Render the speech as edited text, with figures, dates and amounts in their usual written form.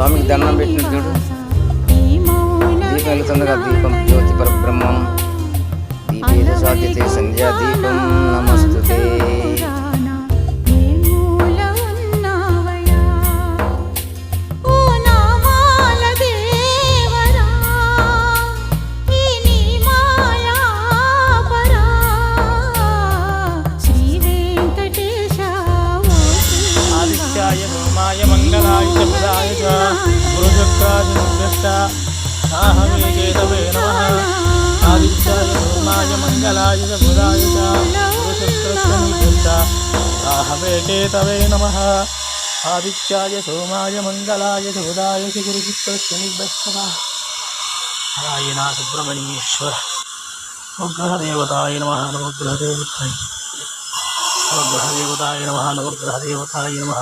స్వామికి దండం పెట్టిన చూడు. దీపం వెళ్తుందిగా, దీపం జ్యోతి పరబ్రహ్మం దీపేన సాధ్యతే సంధ్యా దీపం నమస్తుతే. మంగళాయ బుధాయ చ గురుచక్రాదినిర్దిష్ట సాహమేకేతవే నమః. ఆదిత్యాయ సోమాయ మంగళాయ బుధాయ చ గురుచక్రస్య సాహమేకేతవే నమః. ఆదిత్యాయ సోమాయ మంగళాయ బుధాయ చ గురుచక్రస్య నిర్దిష్ట నారాయణ సుబ్రహ్మణ్యేశ్వర నవగ్రహదేవతాయ నమః. నవగ్రహదేవతాయ నమః. నవగ్రహదేవతాయ నమః.